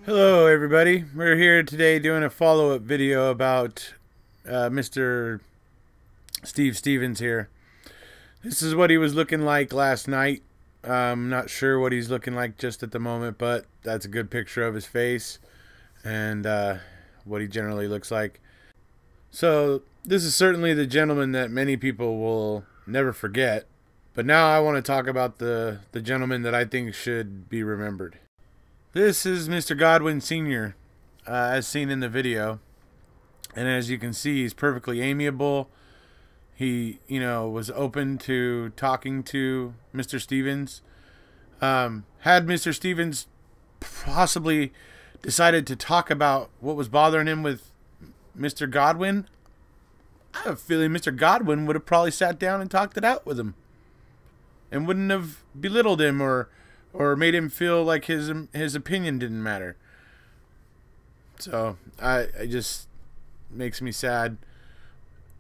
Hello everybody, we're here today doing a follow-up video about Mr. Steve Stevens here. This is what he was looking like last night. I'm not sure what he's looking like just at the moment, but that's a good picture of his face and what he generally looks like. So this is certainly the gentleman that many people will never forget, but now I want to talk about the gentleman that I think should be remembered. This is Mr. Godwin Sr., as seen in the video. And as you can see, he's perfectly amiable. He, was open to talking to Mr. Stevens. Had Mr. Stevens possibly decided to talk about what was bothering him with Mr. Godwin, I have a feeling Mr. Godwin would have probably sat down and talked it out with him. And wouldn't have belittled him or made him feel like his opinion didn't matter. So I just makes me sad,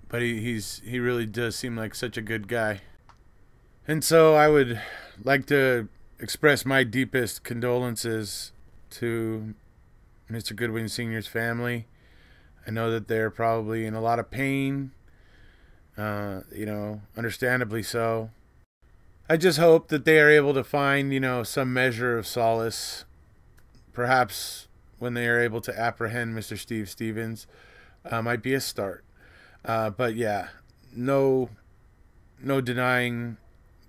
but he really does seem like such a good guy. And so I would like to express my deepest condolences to Mr. Godwin Sr.'s family. I know that they're probably in a lot of pain, understandably so. I just hope that they are able to find, some measure of solace, perhaps when they are able to apprehend Mr. Steve Stevens, might be a start. But yeah, no denying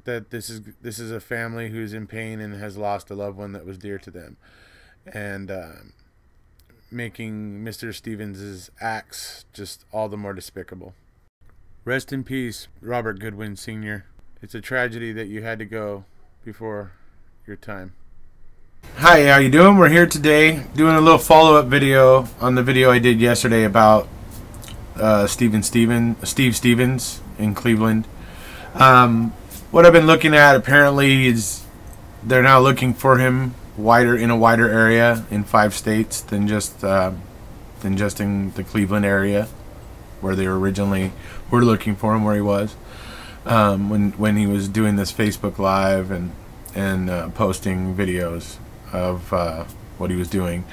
that this is a family who's in pain and has lost a loved one that was dear to them, and making Mr. Stevens' acts just all the more despicable. Rest in peace, Robert Godwin Sr. It's a tragedy that you had to go before your time. Hi, how you doing? We're here today doing a little follow-up video on the video I did yesterday about Steve Stevens in Cleveland. What I've been looking at apparently is they're now looking for him in a wider area in 5 states than just in the Cleveland area where they originally were looking for him, where he was. When he was doing this Facebook Live and posting videos of what he was doing.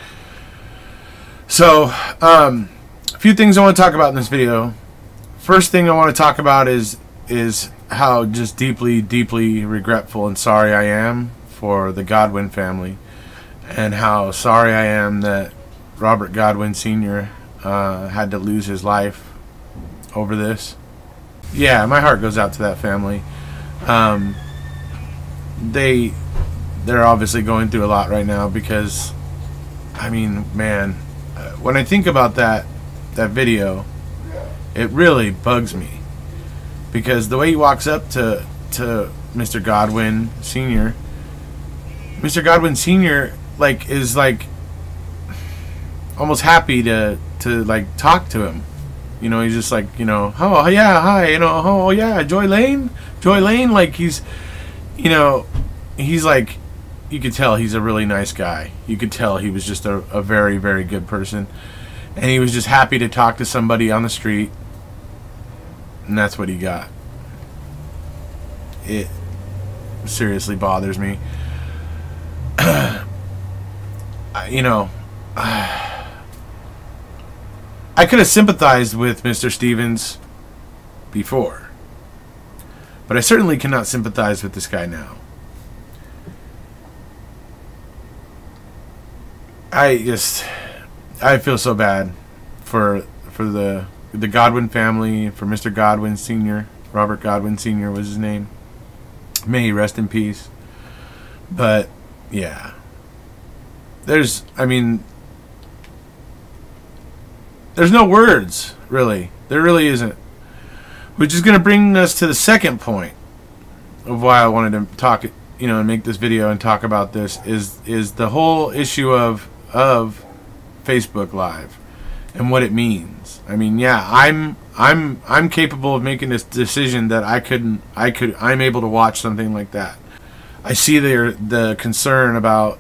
So a few things I want to talk about in this video. First thing I want to talk about is how just deeply regretful and sorry I am for the Godwin family, and how sorry I am that Robert Godwin Sr. Had to lose his life over this. Yeah, my heart goes out to that family. They're obviously going through a lot right now because, I mean, man, when I think about that video, it really bugs me, because the way he walks up to Mr. Godwin Sr. Mr. Godwin Sr. is almost happy to talk to him. He's just like, oh yeah, hi, oh yeah, Joy Lane, like he's like, you could tell he's a really nice guy. You could tell he was just a very, very good person, and he was just happy to talk to somebody on the street, and that's what he got. It seriously bothers me. I could have sympathized with Mr. Stevens before, but I certainly cannot sympathize with this guy now. I feel so bad for the Godwin family, for Mr. Godwin Sr. Robert Godwin Sr. was his name. May he rest in peace. But yeah, there's no words, really. There really isn't. Which is going to bring us to the second point of why I wanted to talk, and make this video and talk about this, is the whole issue of Facebook Live and what it means. I mean, yeah, I'm capable of making this decision that I'm able to watch something like that. I see the concern about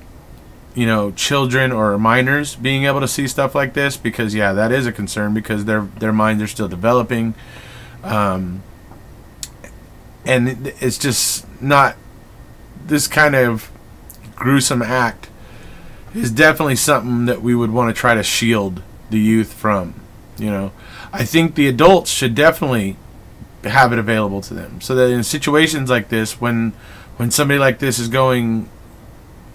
children or minors being able to see stuff like this, because yeah, that is a concern, because their minds are still developing, and it's just not this kind of gruesome act is definitely something that we would want to try to shield the youth from. You know, I think the adults should definitely have it available to them, so that in situations like this, when somebody like this is going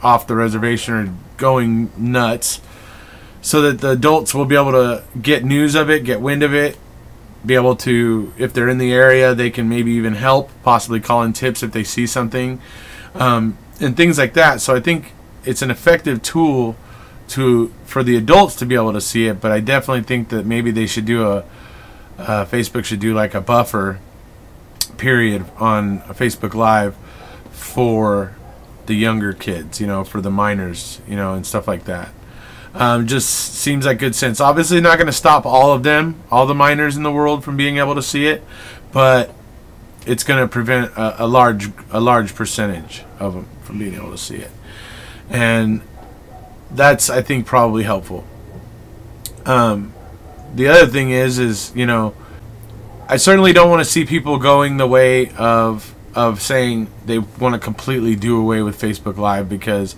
off the reservation or going nuts, so that the adults will be able to get news of it, get wind of it, be able to, if they're in the area, they can maybe even help, possibly call in tips if they see something, and things like that. So I think it's an effective tool for the adults to be able to see it, but I definitely think that maybe they should do Facebook should do like a buffer period on a Facebook Live for the younger kids, you know, for the minors, you know, and stuff like that. Just seems like good sense. Obviously not going to stop all of them, all the minors in the world, from being able to see it, but it's going to prevent a large percentage of them from being able to see it, and that's, I think, probably helpful. The other thing is, you know, I certainly don't want to see people going the way of saying they want to completely do away with Facebook Live because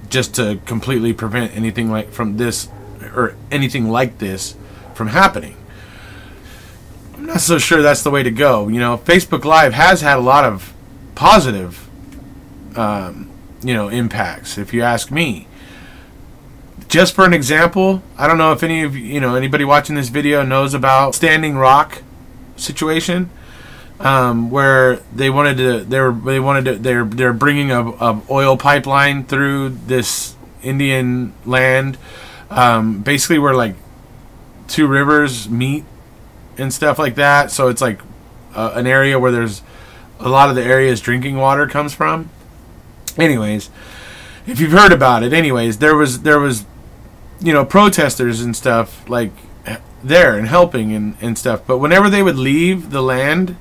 just to completely prevent anything like from this or anything like this from happening. I'm not so sure that's the way to go. You know, Facebook Live has had a lot of positive, you know, impacts, if you ask me. Just for an example, I don't know if any of you know, anybody watching this video knows about Standing Rock situation, where they're bringing a oil pipeline through this Indian land, basically where like two rivers meet and stuff like that. So it's like an area where there's a lot of the area's drinking water comes from. Anyways, if you've heard about it, anyways, there was you know, protesters and stuff like there and helping and stuff, but whenever they would leave the land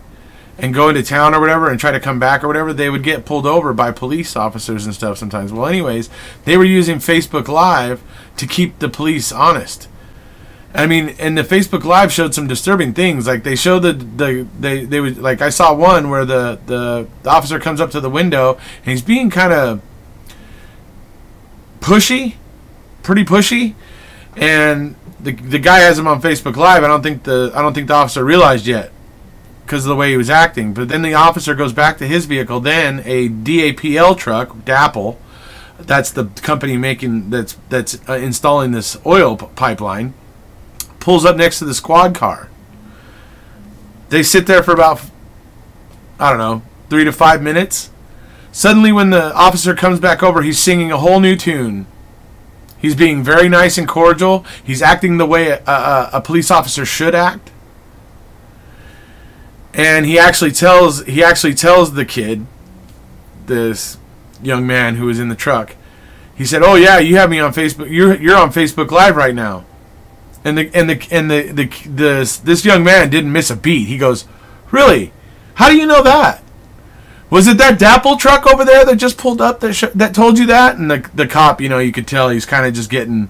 and go into town or whatever and try to come back or whatever, they would get pulled over by police officers and stuff sometimes. Well, anyways, they were using Facebook Live to keep the police honest. I mean, and the Facebook Live showed some disturbing things. Like they showed they would, like, I saw one where the officer comes up to the window and he's being kind of pushy, pretty pushy, and the guy has him on Facebook Live. I don't think the officer realized yet because of the way he was acting. But then the officer goes back to his vehicle. Then a DAPL truck, DAPL, that's the company making that's installing this oil pipeline, pulls up next to the squad car. They sit there for about, I don't know, 3 to 5 minutes. Suddenly, when the officer comes back over, he's singing a whole new tune. He's being very nice and cordial. He's acting the way a police officer should act. And he actually tells the kid, this young man who was in the truck, he said, "Oh yeah, you have me on Facebook. You're on Facebook Live right now." And this young man didn't miss a beat. He goes, "Really? How do you know that? Was it that DAPL truck over there that just pulled up that told you that?" And the cop, you know, you could tell he's kind of just getting,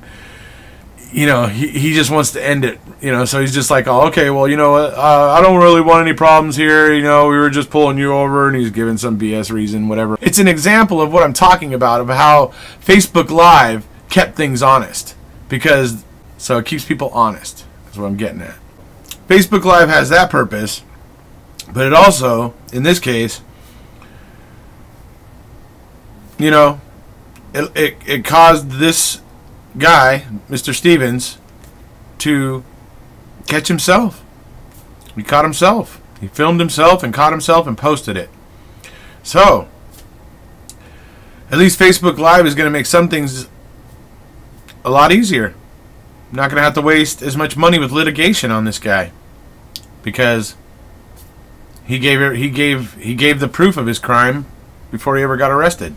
you know, he just wants to end it, you know. So he's just like, "Oh, okay, well, you know, I don't really want any problems here. You know, we were just pulling you over," and he's giving some BS reason, whatever. It's an example of what I'm talking about, of how Facebook Live kept things honest, so it keeps people honest. That's what I'm getting at. Facebook Live has that purpose, but it also, in this case, you know, it caused this guy, Mr. Stevens, to catch himself. He caught himself. He filmed himself and caught himself and posted it. So, at least Facebook Live is going to make some things a lot easier. I'm not going to have to waste as much money with litigation on this guy, because he gave the proof of his crime before he ever got arrested.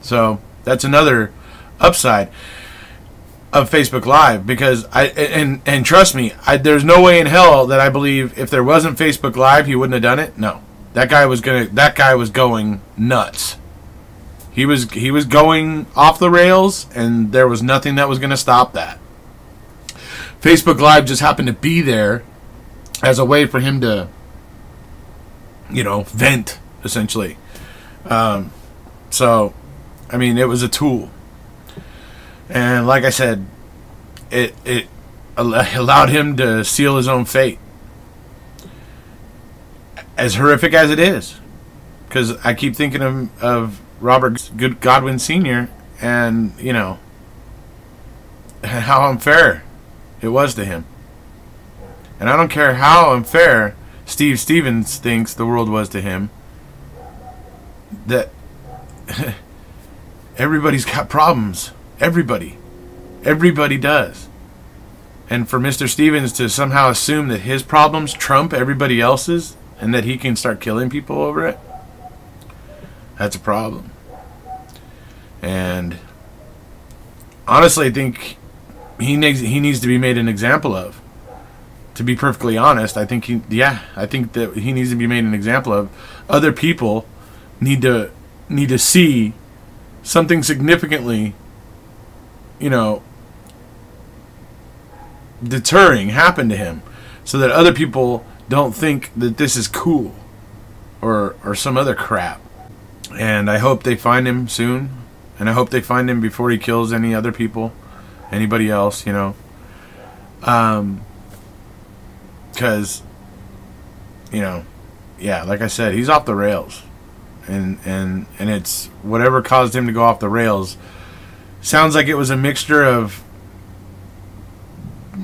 So that's another upside of Facebook Live, because and trust me, there's no way in hell that I believe if there wasn't Facebook Live he wouldn't have done it. No, that guy was going nuts. He was going off the rails, and there was nothing that was going to stop that. Facebook Live just happened to be there as a way for him to, you know, vent, essentially. So, I mean, it was a tool. And like I said, it allowed him to seal his own fate. As horrific as it is, because I keep thinking of Robert Godwin Sr. and, you know, how unfair it was to him. And I don't care how unfair Steve Stevens thinks the world was to him. That everybody's got problems. Everybody does. And for Mr. Stevens to somehow assume that his problems trump everybody else's and that he can start killing people over it, that's a problem. And honestly, I think he needs to be made an example of. To be perfectly honest, I think I think that he needs to be made an example of. Other people need to see something significantly, you know, deterring happen to him, so that other people don't think that this is cool or some other crap. And I hope they find him soon, and I hope they find him before he kills any other people, anybody else, you know. Because, you know, yeah, like I said, he's off the rails, and it's whatever caused him to go off the rails. Sounds like it was a mixture of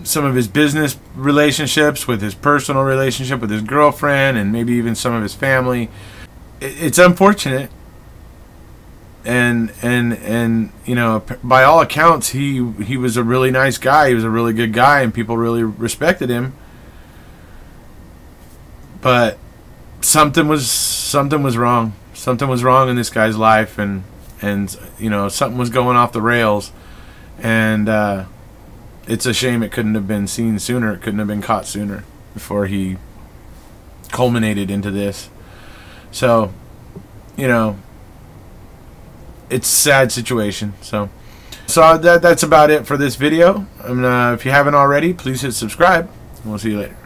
some of his business relationships with his personal relationship with his girlfriend, and maybe even some of his family. It's unfortunate, and you know, by all accounts, he was a really nice guy. He was a really good guy, and people really respected him. But something was wrong. Something was wrong in this guy's life, and you know, something was going off the rails, and it's a shame it couldn't have been seen sooner. It couldn't have been caught sooner before he culminated into this. So, you know, it's a sad situation. So that's about it for this video. If you haven't already, please hit subscribe, and we'll see you later.